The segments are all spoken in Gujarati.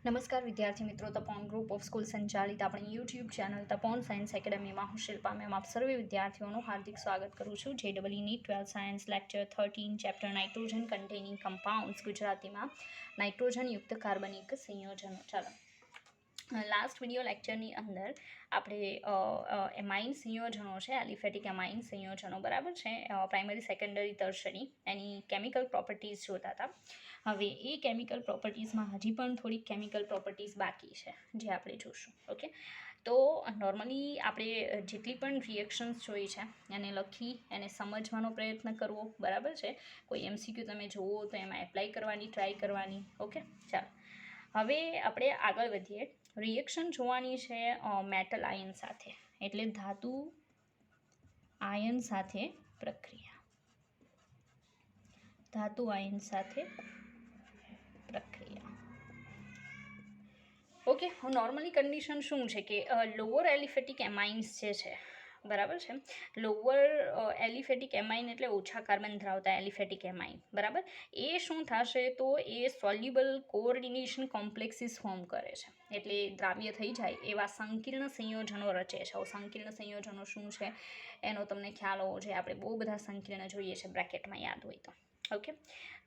નમસ્કાર વિદ્યાર્થી મિત્રો, તપોન ગ્રુપ ઓફ સ્કૂલ સંચાલિત આપણી યુટ્યુબ ચેનલ તપોન સાયન્સ એકેડમીમાં હું શિલ્પા મેમ આપ સર્વે વિદ્યાર્થીઓનું હાર્દિક સ્વાગત કરું છું. JEE NEET 12 science lecture 13 chapter nitrogen containing compounds, ગુજરાતીમાં નાઇટ્રોજનયુક્ત કાર્બનિક સંયોજનો. ચાલો, લાસ્ટ વિડીયો લેક્ચરની અંદર આપણે એમાઇન સંયોજનો છે, એલિફેટિક એમાઇન સંયોજનો, બરાબર છે, પ્રાઇમરી સેકન્ડરી ટર્શરી, એની કેમિકલ પ્રોપર્ટીઝ જોતા હતા. હવે એ કેમિકલ પ્રોપર્ટીઝમાં હજી પણ થોડીક કેમિકલ પ્રોપર્ટીઝ બાકી છે જે આપણે જોઈશું. ઓકે, તો નોર્મલી આપણે જેટલી પણ રિએક્શન્સ જોઈ છે એને લખી એને સમજવાનો પ્રયત્ન કરવો, બરાબર છે. કોઈ MCQ તમે જુઓ તો એમાં એપ્લાય કરવાની ટ્રાય કરવાની. ઓકે, ચાલો હવે આપણે આગળ વધીએ. રિએક્શન જોવાની છે મેટલ આયન સાથે, એટલે ધાતુ આયન સાથે પ્રક્રિયા. ધાતુ આયન સાથે પ્રક્રિયા. ઓકે, નોર્મલી કન્ડિશન શું છે કે લોઅર એલિફેટિક એમાઇન્સ જે છે, બરાબર છે, લોઅર એલિફેટિક એમાઇન એટલે ઓછા કાર્બન ધરાવતા એલિફેટિક એમાઇન, બરાબર, એ શું થશે તો એ સોલ્યુબલ કોઓર્ડિનેશન કોમ્પ્લેક્સીસ ફોર્મ કરે છે, એટલે દ્રાવ્ય થઈ જાય એવા સંકીર્ણ સંયોજનો રચે છે. સંકીર્ણ સંયોજનો શું છે એનો તમને ખ્યાલ હોવો જોઈએ. આપણે બહુ બધા સંકીર્ણ જોઈએ છે, બ્રેકેટમાં યાદ હોય તો. ઓકે,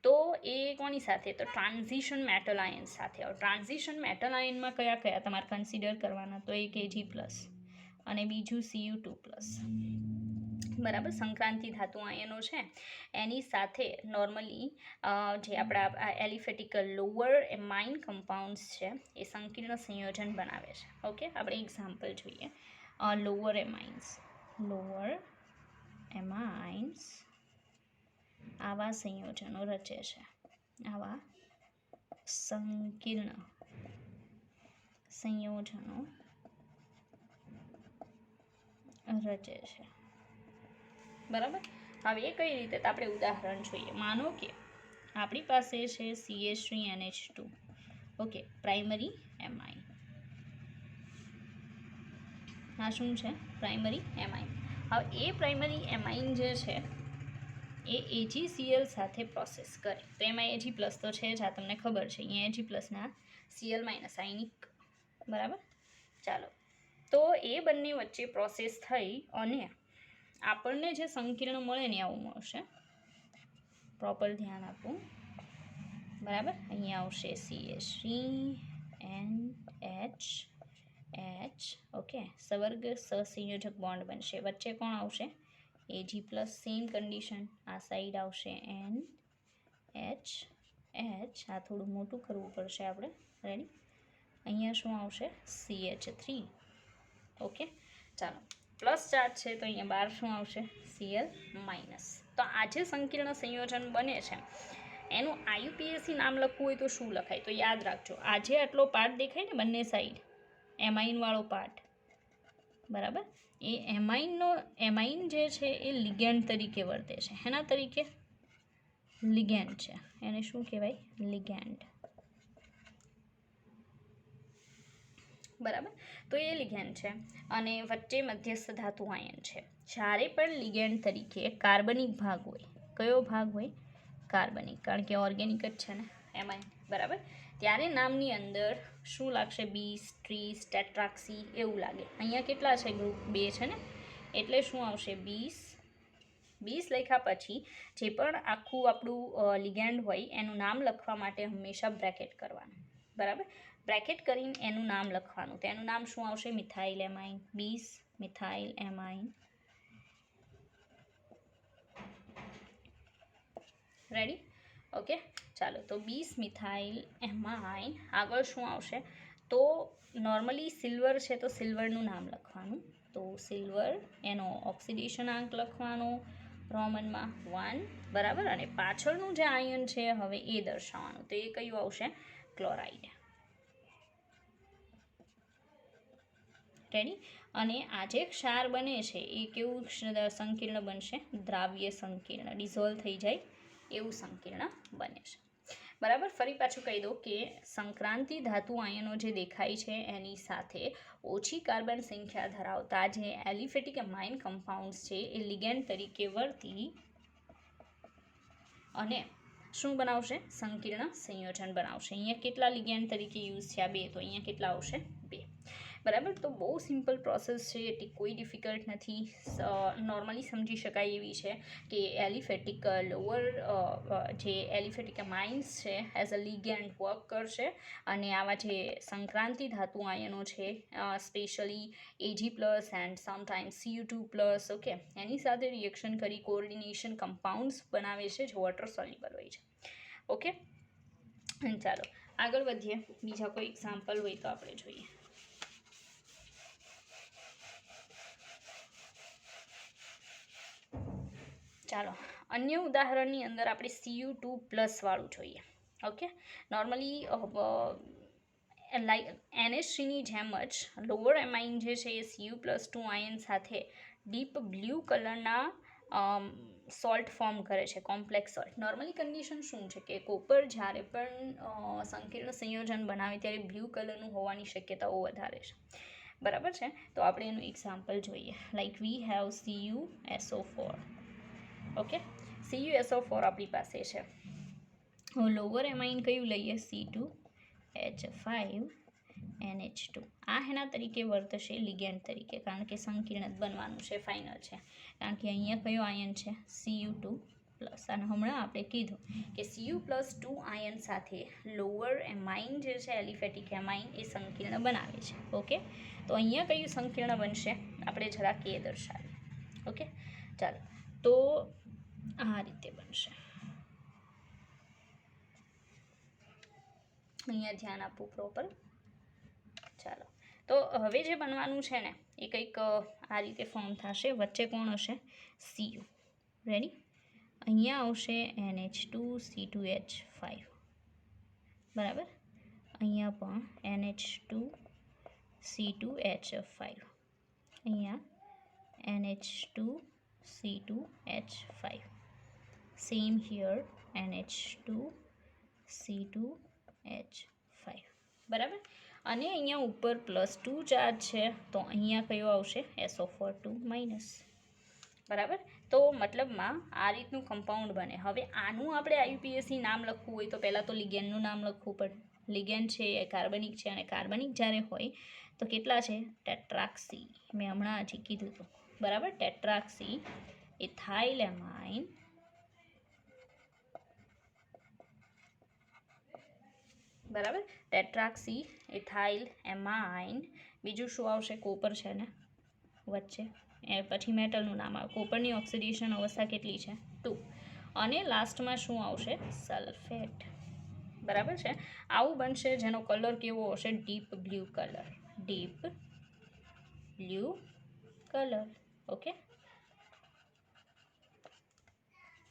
તો એ કોની સાથે? તો ટ્રાન્ઝિશન મેટલ આયન સાથે. ટ્રાન્ઝિશન મેટલ આયનમાં કયા કયા તમારે કન્સિડર કરવાના? તો એક Ag+ અને બીજું Cu2+, બરાબર. સંક્રાંતિ ધાતુ આયનો છે એની સાથે નોર્મલી જે આપણા એલિફેટિક લોઅર એમાઇન કમ્પાઉન્ડ્સ છે એ સંકીર્ણ સંયોજન બનાવે છે. ઓકે, આપણે એક્ઝામ્પલ જોઈએ. લોઅર એમાઇન્સ આવા સંયોજનો રચે છે, આવા સંકીર્ણ સંયોજનો રચે છે, બરાબર. હવે એ કઈ રીતે? તો આપણે ઉદાહરણ જોઈએ. માનો કે આપણી પાસે છે CH3NH2. Okay, primary amine. આ શું છે? Primary amine. હવે એ પ્રાઇમરી એમાઇન જે છે એ AgCl સાથે પ્રોસેસ કરે તો એમાં Ag+ તો છે જ, આ તમને ખબર છે. અહીંયા Ag+ ના Cl- આયનિક, બરાબર. ચાલો, તો એ બંને વચ્ચે પ્રોસેસ થઈ અને આપણને જે સંકીર્ણ મળે ને આવું મળશે. પ્રોપર ધ્યાન આપવું, બરાબર. અહીંયા આવશે CH3NH. ઓકે, સવર્ગ સહસંયોજક બોન્ડ બનશે. વચ્ચે કોણ આવશે? Ag+, same condition. આ સાઈડ આવશે NH. આ થોડું મોટું કરવું પડશે આપણે. રેડી? અહીંયા શું આવશે? CH3. ઓકે, ચાલો, પ્લસ ચાર્જ છે તો અહીંયા બહાર શું આવશે? Cl-. તો આ જે સંકીર્ણ સંયોજન બને છે એનું IUPAC નામ લખવું હોય તો શું લખાય? તો યાદ રાખજો, આજે આટલો પાર્ટ દેખાય ને બંને સાઈડ, એમાઇનવાળો પાર્ટ, બરાબર, એ એમાઇન જે છે એ લિગેન્ડ તરીકે વર્તે છે. એના તરીકે લિગેન્ડ છે, એને શું કહેવાય? લિગેન્ડ, બરાબર. તો એ લિગેન્ડ છે અને વચ્ચે મધ્યસ્થ ધાતુ આયન છે. જ્યારે પણ લિગેન્ડ તરીકે કાર્બનિક ભાગ હોય, કયો ભાગ હોય? કાર્બનિક, કારણ કે ઓર્ગેનિક જ છે ને એમાઇન, બરાબર, ત્યારે નામની અંદર શું લાગશે? બીસ, ટ્રીસ, ટેટ્રાક્સી એવું લાગે. અહીંયા કેટલા છે? ગ્રુપ 2 છે ને, એટલે શું આવશે? 20 લખ્યા પછી જે પણ આખું આપણું લિગેન્ડ હોય એનું નામ લખવા માટે હંમેશા બ્રેકેટ કરવાનું, બરાબર. બ્રેકેટ કરીને એનું નામ લખવાનું. તો એનું નામ શું આવશે? Methyl amine. 20 methyl amine. Ready? Okay, ચાલો, તો 20 મિથાઇલ એમાઇન. આગળ શું આવશે? તો નોર્મલી સિલ્વર છે તો સિલ્વરનું નામ લખવાનું. તો સિલ્વર, એનો ઓક્સિડેશન આંક લખવાનો રોમનમાં 1, બરાબર. અને પાછળનું જે આયન છે હવે એ દર્શાવવાનું. તો એ કયું આવશે? ક્લોરાઇડ. રેડી? અને આ જે ક્ષાર બને છે એ કેવું સંકીર્ણ બનશે? દ્રાવ્ય સંકીર્ણ, ડિઝોલ્વ થઈ જાય એવું સંકીર્ણ બને છે, બરાબર. ફરી પાછું કહી દઉં કે સંક્રાંતિ ધાતુ આયનો જે દેખાય છે એની સાથે ઓછી કાર્બન સંખ્યા ધરાવતા જે એલિફેટિક એમાઇન કમ્પાઉન્ડ્સ છે એ લિગેન્ડ તરીકે વર્તી અને શું બનાવશે? સંકીર્ણ સંયોજન બનાવશે. અહીંયા કેટલા લિગેન્ડ તરીકે યુઝ થયા? 2. તો અહીંયા કેટલા આવશે? 2. બરાબર. તો બહુ સિમ્પલ પ્રોસેસ છે, એટલે કોઈ ડિફિકલ્ટ નથી, નોર્મલી સમજી શકાય એવી છે કે એલિફેટિક લોઅર જે એલિફેટિક માઇન્સ છે એઝ અ લિગેન્ડ વર્ક કરશે, અને આવા જે સંક્રાંતિ ધાતુ આયનો છે specially Ag+ and sometimes Cu2+, okay, એની સાથે રિએક્શન કરી કોઓર્ડિનેશન કમ્પાઉન્ડ્સ બનાવે છે જે વોટર સોલ્યુબલ હોય છે. ઓકે, ચાલો આગળ વધીએ. બીજા કોઈ એક્ઝામ્પલ હોય તો આપણે જોઈએ. ચાલો અન્ય ઉદાહરણની અંદર આપણે Cu2+ વાળું જોઈએ. ઓકે, નોર્મલી NH3ની જેમ જ લોઅર એમાઇન જે છે એ Cu+2 આયન સાથે ડીપ બ્લુ કલરના સોલ્ટ ફોર્મ કરે છે, કોમ્પ્લેક્સ સોલ્ટ. નોર્મલી કન્ડિશન શું છે કે કોપર જ્યારે પણ સંકીર્ણ સંયોજન બનાવે ત્યારે બ્લુ કલરનું હોવાની શક્યતાઓ વધારે છે. બરાબર છે. તો આપણે એનું એક્ઝામ્પલ જોઈએ. Like we have CuSO4. Okay, CuSO4 આપણી પાસે છે. લોઅર એમાઇન કયું લઈએ? C2H5NH2. આ એના તરીકે વર્તશે લિગેન્ડ તરીકે, કારણ કે સંકીર્ણ બનવાનું છે, ફાઇનલ છે, કારણ કે અહીંયા કયો આયન છે? Cu2+. અને હમણાં આપણે કીધું કે Cu+2 આયન સાથે લોઅર એમાઇન જે છે એલિફેટિક એમાઇન એ સંકીર્ણ બનાવે છે. ઓકે, તો અહીંયા કયું સંકીર્ણ બનશે આપણે જરાક એ દર્શાવીએ. ઓકે, ચાલો તો આ રીતે બનશે. અહીંયા ધ્યાન આપવું પ્રોપર. ચાલો તો હવે જે બનવાનું છે ને એ કંઈક આ રીતે ફોર્મ થશે. વચ્ચે કોણ હશે? Cu. રેડી? અહીંયા આવશે NH2C2H5. બરાબર. અહીંયા પણ NH2C2H5. અહીંયા NH2C2H5. Same here NH2C2H5. બરાબર. અને અહીંયા ઉપર +2 ચાર્જ છે, તો અહીંયા કયો આવશે? SO4(2-). બરાબર. તો મતલબમાં આ રીતનું કમ્પાઉન્ડ બને. હવે આનું આપણે IUPAC નામ લખવું હોય તો પહેલાં તો લિગેન્ડનું નામ લખવું પડે. લિગેન્ડ છે એ કાર્બનિક છે, અને કાર્બનિક જ્યારે હોય તો કેટલા છે? ટેટ્રાક્સી. મેં હમણાં હજી કીધું હતું. બરાબર. ટેટ્રાક્સી ઇથાઇલ એમાઇન બરાબર. ટેટ્રાક્સી ઇથાઇલ એમાઇન. બીજું શું આવશે? કોપર છે ને વચ્ચે, એ પછી મેટલનું નામ આવે. કોપરની ઓક્સિડેશન અવસ્થા કેટલી છે? 2. અને લાસ્ટમાં શું આવશે? સલ્ફેટ. બરાબર છે. આવું બનશે, જેનો કલર કેવો હશે? Deep blue colour. Deep blue colour. Okay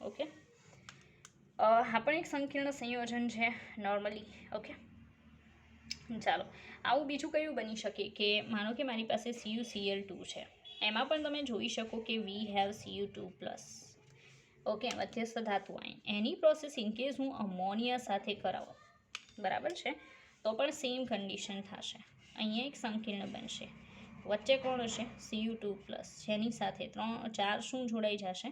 okay. આ પણ એક સંકીર્ણ સંયોજન છે નોર્મલી. ઓકે, ચાલો આવું બીજું કયું બની શકે કે માનો કે મારી પાસે CuCl2 છે, એમાં પણ તમે જોઈ શકો કે વી હેવ Cu2+. ઓકે, મધ્યસ્થ ધાતુ આયન. એની પ્રોસેસ ઇનકેસ હું અમોનિયા સાથે કરાવું, બરાબર છે, તો પણ સેમ કન્ડિશન થશે. અહીંયા એક સંકીર્ણ બનશે. વચ્ચે કોણ હશે? Cu2+, જેની સાથે 4 શું જોડાઈ જશે?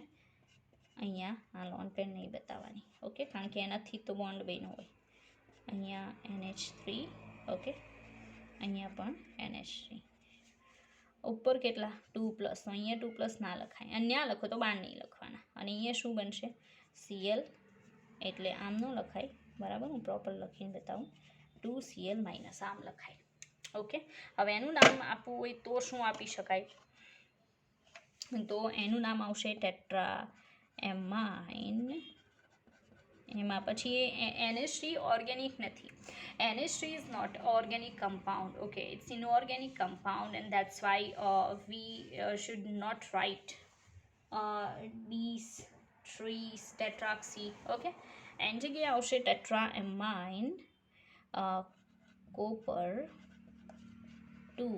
અહીંયા આ લોન પેન નહીં બતાવવાની. ઓકે, કારણ કે એનાથી તો બોન્ડ બન્યો હોય. અહીંયા NH3. ઓકે, અહીંયા પણ NH3. ઉપર કેટલા? 2+. તો અહીંયા 2+ ના લખાય, અને ના લખો તો બાર નહીં લખવાના. અને અહીંયા શું બનશે? Cl. એટલે આમ ન લખાય. બરાબર, હું પ્રોપર લખીને બતાવું. 2Cl- આમ લખાય. ઓકે, હવે એનું નામ આપવું હોય તો શું આપી શકાય? તો એનું નામ આવશે ટેટ્રા એમાઇન. એમાં પછી NH3 ઓર્ગેનિક નથી. NH3 is not organic compound. Okay, it's inorganic compound, and that's why we should not write these trees tetraxy. Okay, એની જગ્યાએ આવશે tetra amine copper 2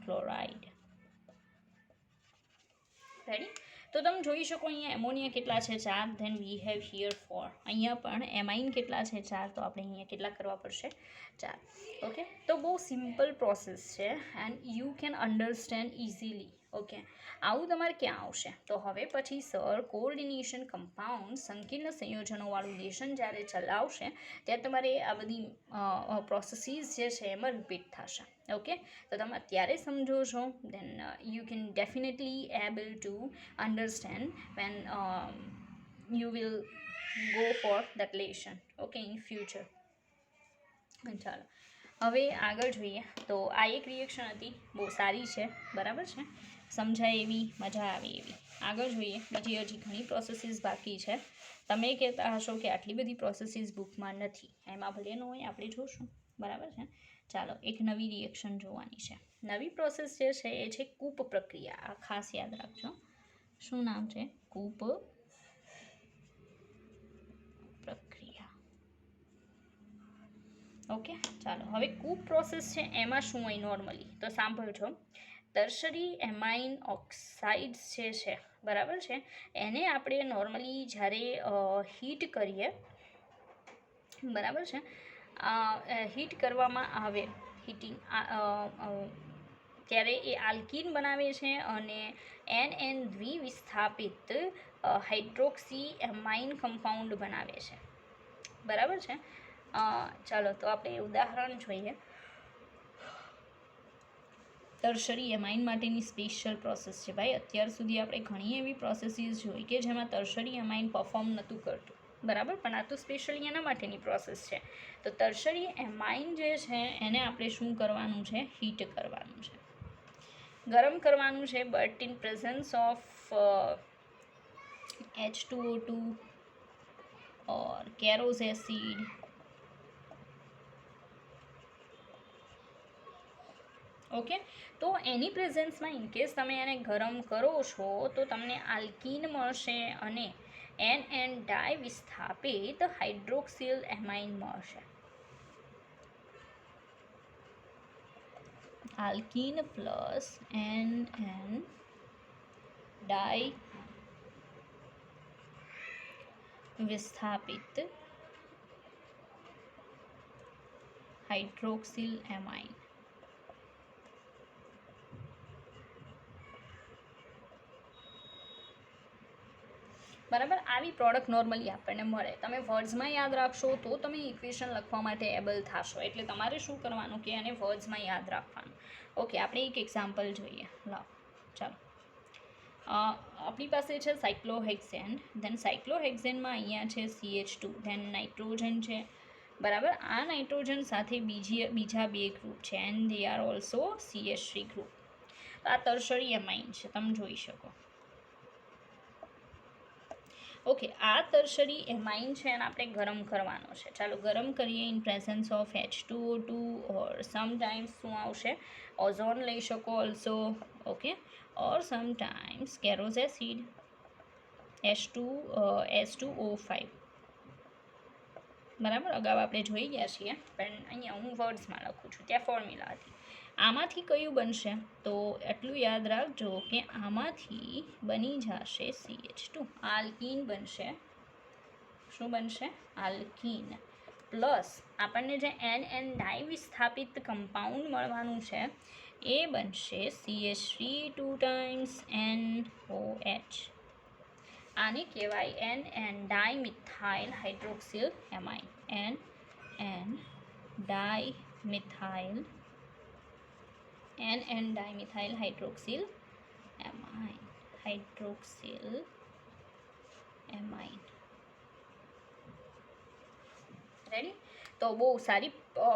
chloride. Ready? તો તમે જોઈ શકો અહીંયા એમોનિયા કેટલા છે? 4. Then we have here 4. અહીંયા પણ એમાઇન કેટલા છે? 4. તો આપણે અહીંયા કેટલા કરવા પડશે? 4. ઓકે, તો બહુ સિમ્પલ પ્રોસેસ છે, and you can understand easily. Okay, આવું તમારે ક્યાં આવશે? તો હવે પછી સર કોઓર્ડિનેશન કમ્પાઉન્ડ સંકીર્ણ સંયોજનોવાળું લેશન જ્યારે ચલાવશે ત્યારે તમારે આ બધી પ્રોસેસીસ જે છે એમાં રિપીટ થશે. ઓકે, તો તમે અત્યારે સમજો છો then you can definitely able to understand when you will go for that lesson. Okay, in future. ચાલો હવે આગળ જોઈએ. તો આ એક રિએક્શન હતી, બહુ સારી છે, બરાબર છે, સમજાય એવી, મજા આવે એવી. આગળ જોઈએ, બીજી હજી ઘણી પ્રોસેસીસ બાકી છે. તમે કહેતા હશો કે આટલી બધી પ્રોસેસીસ બુકમાં નથી, એમાં ભલે ન હોય, આપણે જોશું, બરાબર છે. ચાલો એક નવી રિએક્શન જોવાની છે. નવી પ્રોસેસ જે છે એ છે કૂપ પ્રક્રિયા. આ ખાસ યાદ રાખજો. શું નામ છે? કૂપ પ્રક્રિયા. ઓકે, ચાલો હવે કૂપ પ્રોસેસ છે એમાં શું હોય નોર્મલી? તો સાંભળજો. ટર્શરી એમાઇન ઓક્સાઇડ્સ જે છે, બરાબર છે, એને આપણે નોર્મલી જ્યારે હીટ કરીએ, બરાબર છે, હીટ કરવામાં આવે, હીટિંગ, ત્યારે એ આલ્કીન બનાવે છે અને NN દ્વિવિસ્થાપિત હાઇડ્રોક્સી એમાઇન કમ્પાઉન્ડ બનાવે છે, બરાબર છે. ચાલો તો આપણે ઉદાહરણ જોઈએ. ટર્શરી એમાઇન માટેની સ્પેશિયલ પ્રોસેસ છે ભાઈ. અત્યાર સુધી આપણે ઘણી એવી પ્રોસેસીસ જોઈ કે જેમાં ટર્શરી એમાઇન પરફોર્મ નહોતું કરતું, બરાબર, પણ આ તો સ્પેશિયલી એના માટેની પ્રોસેસ છે. તો ટર્શરી એમાઇન જે છે એને આપણે શું કરવાનું છે? હીટ કરવાનું છે, ગરમ કરવાનું છે, but in presence of H2O2 or caro's acid. Okay, તો એની પ્રેઝન્સમાં ઇનકેસ તમે એને ગરમ કરો છો તો તમને આલ્કીન મળશે અને NN ડાયવિસ્થાપિત હાઇડ્રોક્સિલ એમાઇન મળશે. આલ્કીન પ્લસ NN ડાયવિસ્થાપિત હાઇડ્રોક્સિલ એમાઇન. બરાબર, આવી પ્રોડક્ટ નોર્મલી આપણને મળે. તમે વર્ડ્સમાં યાદ રાખશો તો તમે ઇક્વેશન લખવા માટે એબલ થશો. એટલે તમારે શું કરવાનું કે એને વર્ડ્સમાં યાદ રાખવાનું. ઓકે, આપણે એક એક્ઝામ્પલ જોઈએ. લાવો, ચાલો. આપણી પાસે છે સાયક્લોહેક્ઝેન. ધેન સાયક્લોહેક્ઝેનમાં અહીંયા છે CH2, ધેન નાઇટ્રોજન છે, બરાબર. આ નાઇટ્રોજન સાથે બીજા બે ગ્રુપ છે and they are also CH3 group. આ ટર્શરી એમાઇન છે, તમે જોઈ શકો. ઓકે, આ ટર્શરી એમાઇન છે અને આપણે ગરમ કરવાનો છે. ચાલો ગરમ કરીએ in presence of H2O2 or sometimes શું આવશે? ઓઝોન લઈ શકો ઓલ્સો. ઓકે, ઓર સમટાઈમ્સ કેરોઝ એસિડ H2O5, બરાબર. અગાઉ આપણે જોઈ ગયા છીએ, પણ અહીંયા હું વર્ડ્સમાં લખું છું, ત્યાં ફોર્મ્યુલા હતી. આમાંથી કયું બનશે? તો એટલું યાદ રાખજો કે આમાંથી બની જશે CH2, આલ્કીન બનશે. શું બનશે? આલ્કીન. પ્લસ આપણને જે NN ડાયવિસ્થાપિત કમ્પાઉન્ડ મળવાનું છે એ બનશે CH3 2 ટાઈમ્સ NOH. આને કહેવાય NN dimethyl hydroxyl amine. NN dimethyl hydroxyl amine. Ready? તો બહુ સારી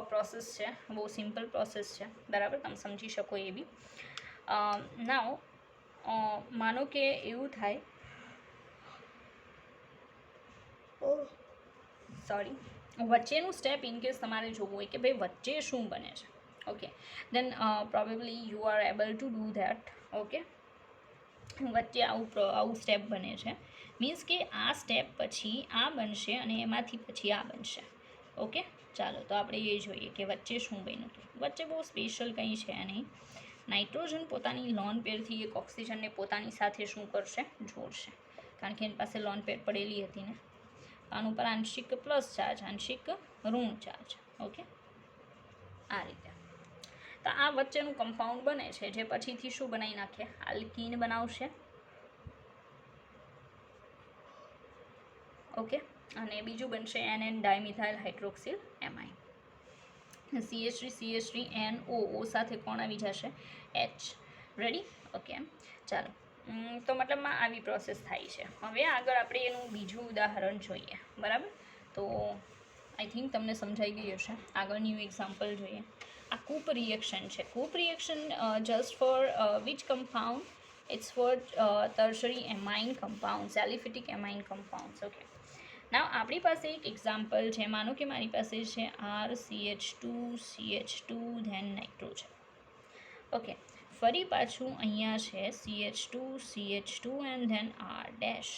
પ્રોસેસ છે, બહુ સિમ્પલ પ્રોસેસ છે, બરાબર, તમે સમજી શકો એવી. નાવ માનો કે એવું થાય, સોરી, વચ્ચેનું સ્ટેપ ઇનકેસ તમારે જોવું હોય કે ભાઈ વચ્ચે શું બને છે. Okay, then probably you are able to do that. Okay, વચ્ચે આવું સ્ટેપ બને છે, મીન્સ કે આ સ્ટેપ પછી આ બનશે અને એમાંથી પછી આ બનશે. ઓકે, ચાલો તો આપણે એ જોઈએ કે વચ્ચે શું બન્યું હતું. વચ્ચે બહુ સ્પેશિયલ કંઈ છે નહીં. નાઇટ્રોજન પોતાની લોન પેરથી એક ઓક્સિજનને પોતાની સાથે શું કરશે? જોડશે, કારણ કે એની પાસે લોન પેર પડેલી હતી ને. આનું પર આંશિક પ્લસ ચાર્જ, આંશિક ઋણ ચાર્જ. ઓકે, આ રીતે. તો આ વચ્ચેનું કમ્પાઉન્ડ બને છે જે પછીથી શું બનાવી નાખે, આલ્કીન બનાવશે. ઓકે, અને બીજું બનશે NN dimethyl hydroxyl amine. CH3 NO સાથે કોણ આવી જશે, H. રેડી? ઓકે, ચાલો. તો મતલબમાં આવી પ્રોસેસ થાય છે. હવે આગળ આપણે એનું બીજું ઉદાહરણ જોઈએ. બરાબર? તો આઈ થિંક તમને સમજાઈ ગઈ હશે. આગળનું એક્ઝામ્પલ જોઈએ. આ કૂપ રિએક્શન છે. Cope reaction just for which compound? It's for tertiary amine compounds, aliphatic amine compounds. Okay, now આપણી પાસે એક એક્ઝામ્પલ છે. માનો કે મારી પાસે છે RCH2 ધેન નાઇટ્રોજન. ઓકે, ફરી પાછું અહીંયા છે CH2 and then R dash.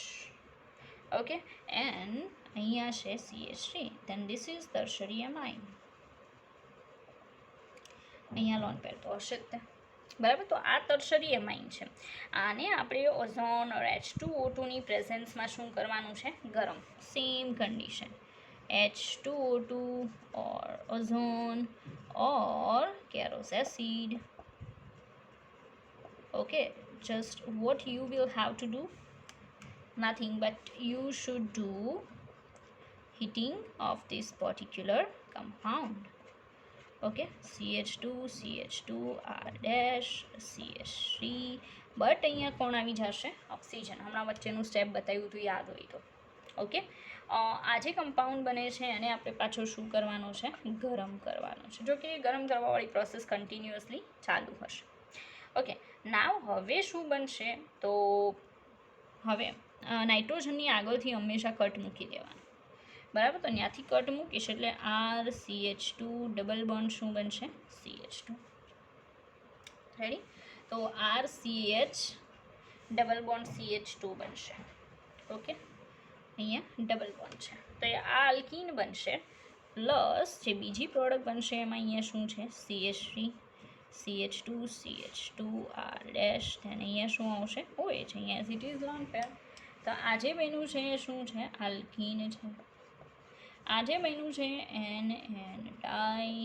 Okay, and અહીંયા છે CH3, then this is tertiary amine. અહીંયા લોન પેર તો હશે જ તે. બરાબર? તો આ ટર્શરી એમાઇન છે. આને આપણે ઓઝોન ઓર H2O2ની પ્રેઝન્સમાં શું કરવાનું છે, ગરમ. Same condition, H2O2 or ozone or kerosene acid. Okay, just what you will have to do, nothing but you should do heating of this particular compound. Okay, CH2 R dash CH3, but અહીંયા કોણ આવી જશે, ઓક્સિજન. હમણાં વચ્ચેનું સ્ટેપ બતાવ્યું હતું, યાદ હોય તો. ઓકે, આ જે કમ્પાઉન્ડ બને છે એને આપણે પાછો શું કરવાનો છે, ગરમ કરવાનો છે. જો કે ગરમ કરવાવાળી પ્રોસેસ કન્ટિન્યુઅસલી ચાલુ હશે. ઓકે, નાવ હવે શું બનશે, તો હવે નાઇટ્રોજનની આગળથી હંમેશા કટ મૂકી દેવાનું. બરાબર? તો ત્યાંથી કટ મૂકીશ એટલે RCH2 ડબલ બોન્ડ શું બનશે, CH2. રેડી? તો RCH ડબલ બોન્ડ CH2 બનશે. ઓકે, અહીંયા ડબલ બોન્ડ છે તો એ આ આલ્કીન બનશે, પ્લસ જે બીજી પ્રોડક્ટ બનશે એમાં અહીંયા શું છે, CH2 R ડેશ, ધેન અહીંયા શું આવશે, OH. અહીંયા as it is loan pair. તો આજે બન્યું છે એ શું છે, આલ્કીન છે. આજે બન્યું છે NN ડાઈ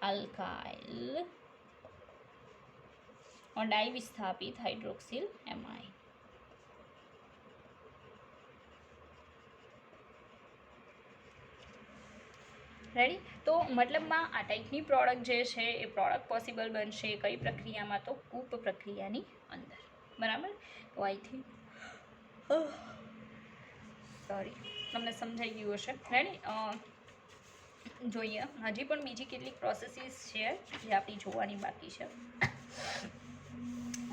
આલ્કાઇલ और डाइविस्थापित हाइड्रोक्सिल एमाइन. રેડી? તો મતલબમાં આ ટાઈપની પ્રોડક્ટ જે છે એ પ્રોડક્ટ પોસિબલ બનશે કઈ પ્રક્રિયામાં, તો કૂપ પ્રક્રિયાની અંદર. બરાબર? તો આઈ થિંક સોરી તમને સમજાઈ ગયું હશે. રેડી? જોઈએ હજી પણ બીજી કેટલીક પ્રોસેસીસ છે જે આપણી જોવાની બાકી છે.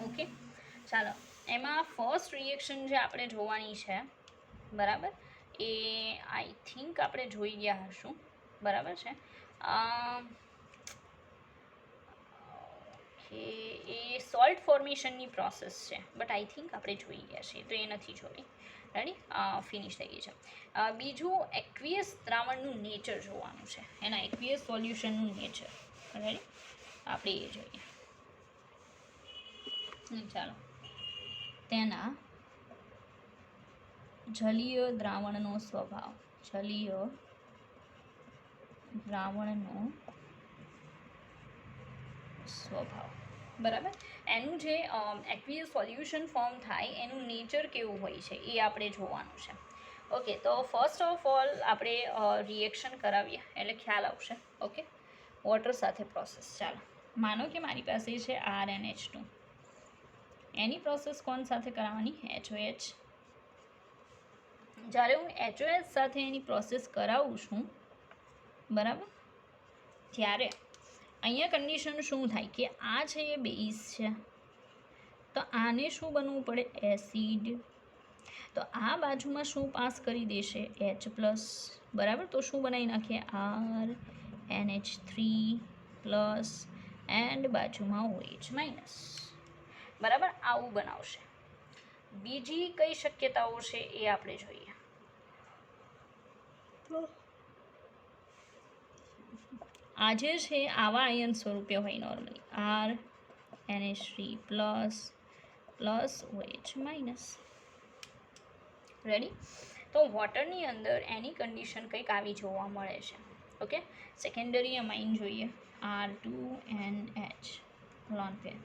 ઓકે, ચાલો. એમાં ફર્સ્ટ રિએક્શન જે આપણે જોવાની છે, બરાબર, એ આઈ થિંક આપણે જોઈ ગયા હશું. બરાબર છે? ઓકે, એ સોલ્ટ ફોર્મેશનની પ્રોસેસ છે, બટ આઈ થિંક આપણે જોઈ ગયા છીએ, તો એ નથી જોઈ. રેડી? ફિનિશ થઈ ગઈ છે. બીજું એક્વિયસ દ્રાવણનું નેચર જોવાનું છે, એના એક્વિયસ સોલ્યુશનનું નેચર. રેડી? આપણે એ જોઈએ. ચાલો, તેના જલીય દ્રાવણનો સ્વભાવ, જલીય દ્રાવણનો સ્વભાવ. બરાબર? એનું જે એક્વિયસ સોલ્યુશન ફોર્મ થાય એનું નેચર કેવું હોય છે એ આપણે જોવાનું છે. ઓકે, તો ફર્સ્ટ ઓફ ઓલ આપણે રિએક્શન કરાવીએ એટલે ખ્યાલ આવશે. ઓકે, વોટર સાથે પ્રોસેસ. ચાલો, માનો કે મારી પાસે છે RNH2. એની પ્રોસેસ કોણ સાથે કરાવવાની, HOH. જ્યારે હું HOH સાથે એની પ્રોસેસ કરાવું છું, બરાબર, ત્યારે અહીંયા કન્ડિશન શું થાય કે આ છે એ બેઝ છે, તો આને શું બનવું પડે, એસિડ. તો આ બાજુમાં શું પાસ કરી દેશે, H પ્લસ. બરાબર? તો શું બનાવી નાખીએ, RNH3 પ્લસ એન્ડ બાજુમાં OH માઇનસ. બરાબર? આવું બનાવશે. બીજી કઈ શક્યતાઓ છે એ આપણે જોઈએ. આજે છે આવા આયન સ્વરૂપે હોય normally, RNH3 plus plus OH minus. Ready? તો વોટરની અંદર એની કન્ડિશન કંઈક આવી જોવા મળે છે. ઓકે, સેકન્ડરી અમાઇન જોઈએ R2NH લોન પેર.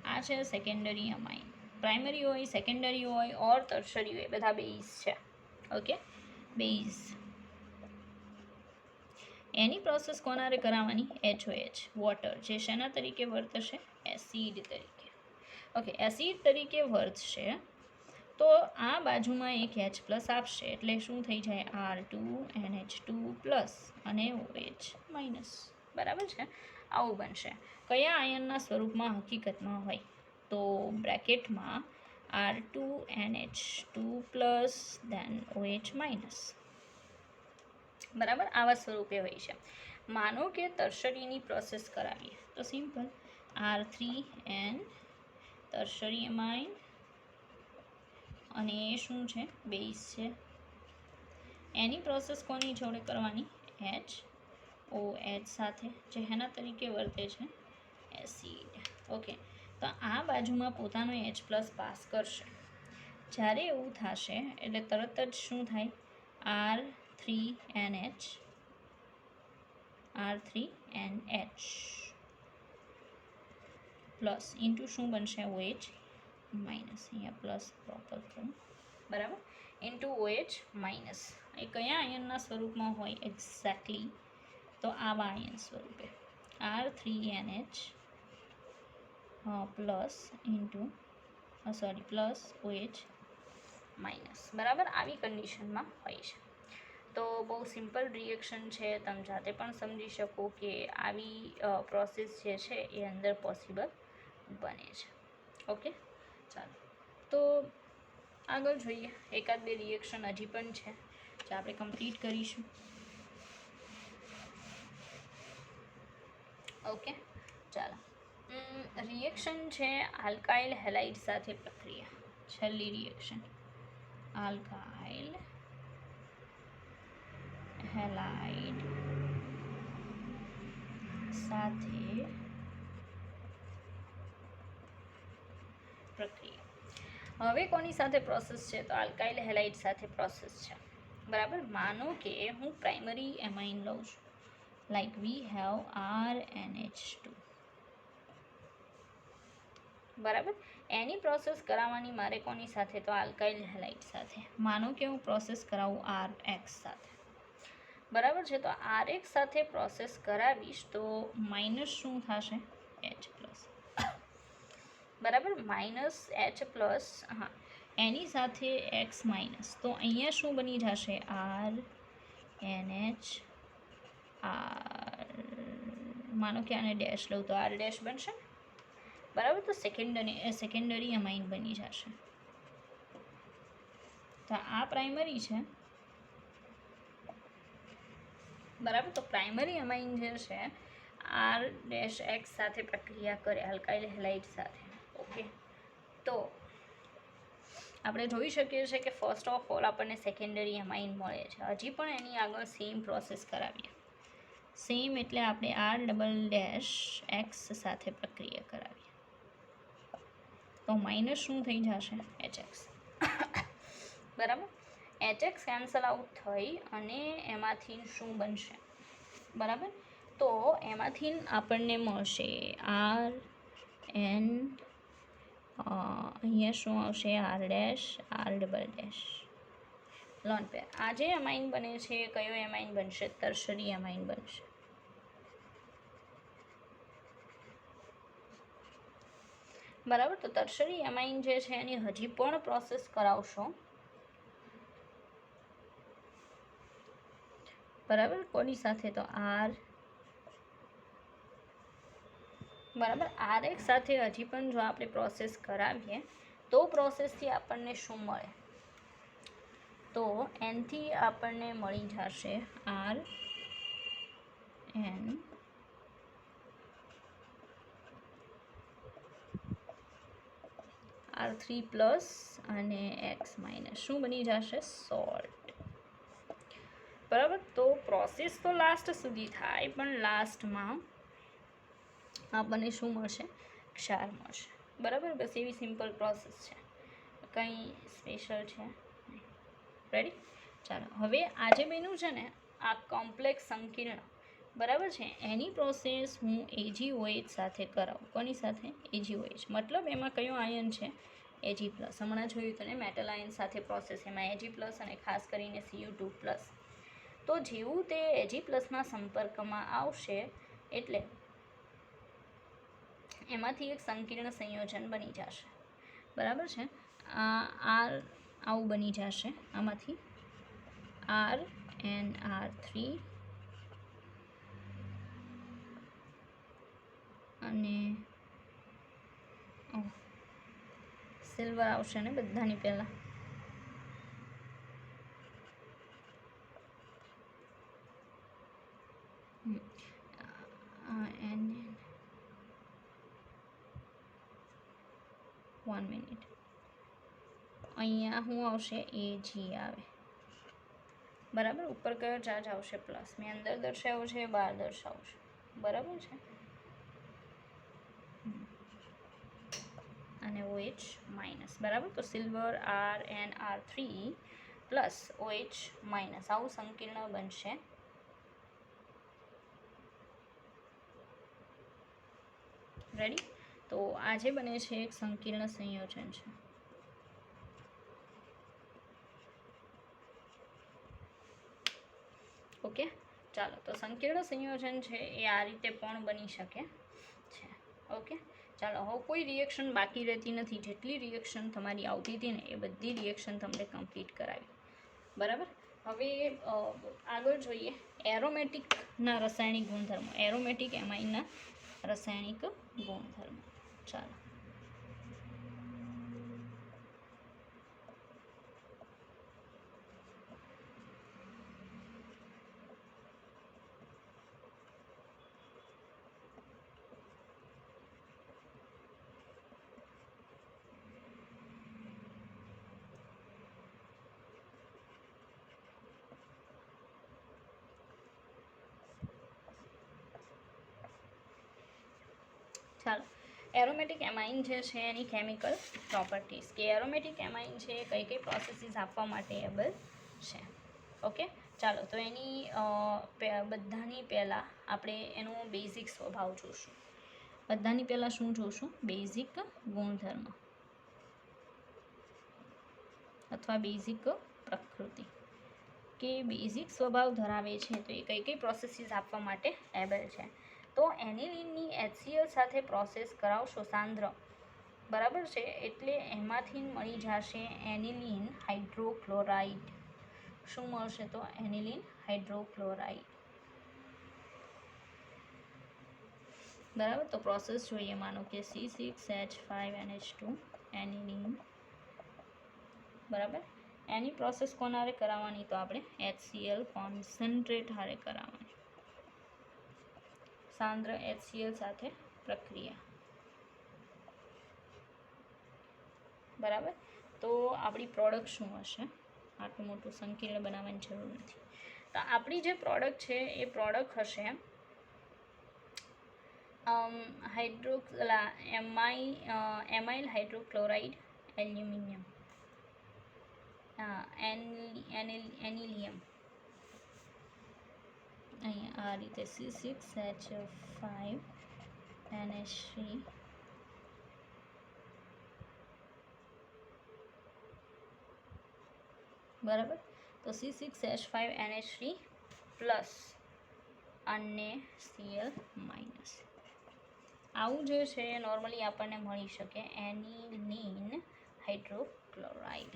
આ છે સેકન્ડરી અમાઇન. પ્રાઇમરી હોય, સેકન્ડરી હોય ઓર ટર્શરી હોય, બધા બેઝ છે. Okay, base. એની પ્રોસેસ કોનારે કરાવવાની? HOH વોટર, જે શેના તરીકે વર્તશે? એસિડ તરીકે. ઓકે, એસિડ તરીકે વર્તશે તો આ બાજુમાં એક H પ્લસ આપશે એટલે શું થઈ જાય? R2NH2 પ્લસ અને OH માઇનસ. બરાબર છે, આવું બનશે. કયા આયનના સ્વરૂપમાં હકીકતમાં હોય? તો બ્રેકેટમાં R2NH2 પ્લસ દેન OH માઇનસ. બરાબર, આવા સ્વરૂપે હોય છે. માનો કે ટર્શરીની પ્રોસેસ કરાવીએ તો સિમ્પલ R3N ટર્શરી અમાઇન અને એ શું છે? બેઝ છે. એની પ્રોસેસ કોની જોડે કરવાની? HOH સાથે, જે એના તરીકે વર્તે છે? એસિડ. ઓકે, તો આ બાજુમાં પોતાનો H પ્લસ પાસ કરશે. જ્યારે એવું થશે એટલે તરત જ શું થાય? R3NH પ્લસ ઇન્ટુ શું બનશે? OH minus. અહીંયા પ્લસ પ્રોપર કરું, બરાબર, ઇન્ટુ OH માઇનસ. એ કયા આયનના સ્વરૂપમાં હોય એક્ઝેક્ટલી? તો આવા આયન સ્વરૂપે R3NH plus into plus OH minus. બરાબર, આવી કન્ડિશનમાં હોય છે. તો બહુ સિમ્પલ રિએક્શન છે, તમે જાતે પણ સમજી શકો કે આવી પ્રોસેસ જે છે એ અંદર પોસિબલ બને છે. ઓકે, ચાલો તો આગળ જોઈએ. એકાદ બે રિએક્શન હજી પણ છે જે આપણે કમ્પ્લીટ કરીશું. ઓકે, ચાલો. રિએક્શન છે આલ્કાઇલ હેલાઇડ સાથે પ્રક્રિયા. છેલ્લી રિએક્શન આલ્કાઇલ હેલાઇડ સાથે પ્રક્રિયા. હવે કોની સાથે પ્રોસેસ છે? તો આલ્કાઇલ હેલાઇડ સાથે પ્રોસેસ છે. બરાબર, માનો કે હું પ્રાઇમરી એમાઇન લઉં છું, લાઈક વી હેવ RNH2. બરાબર, એની પ્રોસેસ કરાવવાની મારે કોની સાથે? તો આલ્કાઇલ હેલાઇડ સાથે. માનો કે હું પ્રોસેસ કરાવું RX સાથે. બરાબર છે, તો RX સાથે પ્રોસેસ કરાવીશ તો માઇનસ શું થશે? H plus. બરાબર, માઇનસ H પ્લસ. હા, એની સાથે X માઇનસ. તો અહીંયા શું બની જશે? RNH R. માનો કે આને ડેશ લઉં તો R ડેશ બનશે. બરાબર, તો સેકન્ડરી અમાઇન બની જશે. તો આ પ્રાઇમરી છે. બરાબર, તો પ્રાઇમરી અમાઇન જે છે R ડેશ X સાથે પ્રક્રિયા કરે આલ્કાઇલ હેલાઇડ સાથે. ઓકે, તો આપણે જોઈ શકીએ છીએ કે ફર્સ્ટ ઓફ ઓલ આપણને સેકન્ડરી અમાઇન મળે છે. હજી પણ એની આગળ સેમ પ્રોસેસ કરાવીએ. સેમ એટલે આપણે R ડબલ ડેશ X સાથે પ્રક્રિયા કરાવીએ તો માઇનસ શું થઈ જશે? HX. બરાબર, HX કેન્સલ આઉટ થઈ અને એમાંથી શું બનશે? બરાબર, તો એમાંથી આપણને મળશે RN. અહીંયા શું આવશે? R dash R double dash loan pair. આ જે અમાઇન બને છે કયો એમાઇન બનશે? ટર્શરી એમાઇન બનશે. બરાબર, તો ટર્શરી એમાઇન જે છે એની હજી પણ પ્રોસેસ કરાવશો. બરાબર, કોની સાથે? તો R. બરાબર, RX સાથે હજી પણ જો આપણે પ્રોસેસ કરાવીએ તો પ્રોસેસથી આપણને શું મળે? તો એનથી આપણને મળી જશે RN R3 પ્લસ અને X માઇનસ. શું બની જશે? સોલ્ટ. બરાબર, તો પ્રોસેસ તો લાસ્ટ સુધી થાય પણ લાસ્ટમાં આપણને શું મળશે? ક્ષાર મળશે. બરાબર, બસ એવી સિમ્પલ પ્રોસેસ છે, કંઈ સ્પેશિયલ છે. રેડી? ચાલો, હવે આજે બન્યું છે ને આ કોમ્પ્લેક્સ સંકીર્ણ બરાબર છે. એની પ્રોસેસ હું AgOH સાથે કરાવું. કોની સાથે? AgOH. મતલબ એમાં કયો આયન છે? Ag+. હમણાં જોયું તને મેટલ આયન સાથે પ્રોસેસ, એમાં Ag+ અને ખાસ કરીને Cu2+. તો જેવું તે Ag+ના સંપર્કમાં આવશે એટલે એમાંથી એક સંકીર્ણ સંયોજન બની જશે. બરાબર છે. R આવું બની જશે. આમાંથી RnR3 અને સિલ્વર આવશે ને બધાની પહેલાં. One minute. અહીંયા શું આવશે? Ag આવે. બરાબર. ઉપર કયો ચાર્જ આવશે? પ્લસ. મેં અંદર દર્શાવ્યો છે, બહાર દર્શાવું છું. બરાબર છે. અને OH માઇનસ. બરાબર. તો silver RnR3 plus OH minus આવું સંકીર્ણ બનશે. રેડી. તો આજે બને છે એક સંકીર્ણ સંયોજન છે. ઓકે, ચાલો. તો સંકીર્ણ સંયોજન છે એ આ રીતે પણ બની શકે છે. ઓકે, ચાલો. હવે કોઈ રિએક્શન બાકી રહેતી નથી. જેટલી રિએક્શન તમારી આવતી હતી ને એ બધી રિએક્શન તમને કમ્પ્લીટ કરાવી. બરાબર. હવે આગળ જોઈએ એરોમેટિકના રાસાયણિક ગુણધર્મો. એરોમેટિક એમાઇનના રાસાયણિક ગુણધર્મો. ચાલો. ચાલો. એરોમેટિક એમાઇન જે છે એની કેમિકલ પ્રોપર્ટીઝ, કે એરોમેટિક એમાઇન છે કઈ કઈ પ્રોસેસીસ આપવા માટે એબલ છે. ઓકે, ચાલો. તો એની બધાની પહેલાં આપણે એનો બેઝિક સ્વભાવ જોઈશું. બધાની પહેલાં શું જોઈશું? બેઝિક ગુણધર્મ અથવા બેઝિક પ્રકૃતિ, કે બેઝિક સ્વભાવ ધરાવે છે તો એ કઈ કઈ પ્રોસેસીસ આપવા માટે એબલ છે. તો એનિલિનની HCl સાથે પ્રોસેસ કરાવશો સાંદ્ર. બરાબર છે. એટલે એમાંથી મળી જશે એનિલિન હાઇડ્રોક્લોરાઇડ. શું મળશે? તો એનિલિન હાઇડ્રોક્લોરાઇડ. બરાબર. તો પ્રોસેસ જોઈએ. માનો કે C6H5NH2 એનિલિન. બરાબર. એની પ્રોસેસ કોનારે કરાવવાની? તો આપણે HCl કોન્સન્ટ્રેટ હારે કરાવવાની. સાંદ્ર HCl સાથે પ્રક્રિયા. બરાબર. તો આપણી પ્રોડક્ટ શું હશે? આટલું મોટું સંકીર્ણ બનાવવાની જરૂર નથી. તો આપણી જે પ્રોડક્ટ છે એ પ્રોડક્ટ હશે એમાઇલ હાઇડ્રોક્લોરાઇડ એલ્યુમિનિયમ, એનિલિયમ. અહીંયા આ રીતે C6H5NH3 બરાબર. તો C6H5NH3 પ્લસ અને Cl માઇનસ. આવું જે છે એ નોર્મલી આપણને મળી શકે એનિલિન હાઇડ્રોક્લોરાઇડ.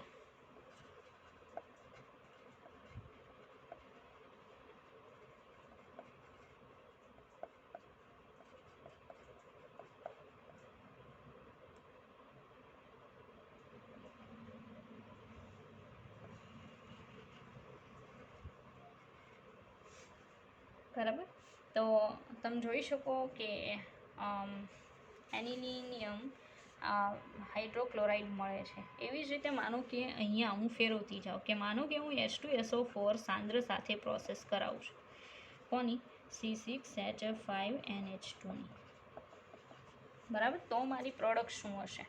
બરાબર. તો તમે જોઈ શકો કે એનિલિનિયમ હાઇડ્રોક્લોરાઇડ મળે છે. એવી જ રીતે માનો કે અહીંયા હું ફેરવતી જાઉં, કે માનો કે હું H2SO4 સાંદ્ર સાથે પ્રોસેસ કરાવું છું. કોની? C6H5NH2ની. બરાબર. તો મારી પ્રોડક્ટ શું હશે?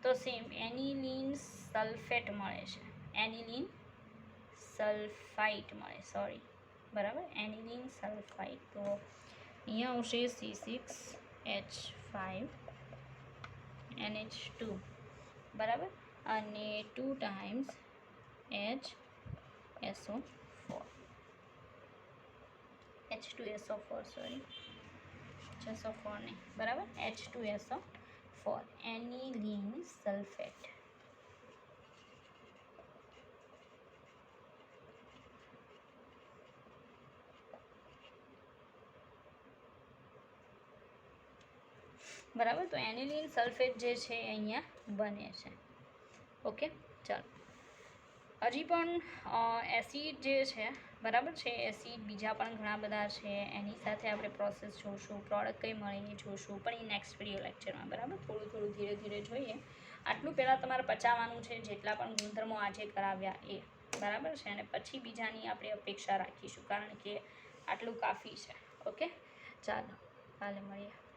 તો સેમ એનિલિન સલ્ફેટ મળે છે. એનિલિન સલ્ફાઇટ મળે, સોરી, બરાબર, એનિલિન સલ્ફાઇડ. તો અહીંયા આવશે C6H5NH2, બરાબર, અને 2 ટાઈમ્સ H2SO4 સોરી SO4 નહીં, બરાબર, H2SO4 એનિલિન સલ્ફેટ. બરાબર, તો એનિલિન સલ્ફેટ જે છે એ અહીંયા બને છે. ઓકે, ચાલો. હજી પણ એસિડ જે છે, બરાબર છે, એસિડ બીજા પણ ઘણા બધા છે, એની સાથે આપણે પ્રોસેસ જોઈશું, પ્રોડક્ટ કઈ મળે એ જોઈશું, પણ એ નેક્સ્ટ વિડીયો લેક્ચરમાં. બરાબર, થોડું થોડું ધીરે ધીરે જોઈએ. આટલું પહેલાં તમારે પચાવવાનું છે, જેટલા પણ ગુણધર્મો આજે કરાવ્યા એ, બરાબર છે, અને પછી બીજાની આપણે અપેક્ષા રાખીશું, કારણ કે આટલું કાફી છે. ઓકે, ચાલો, કાલે મળીએ.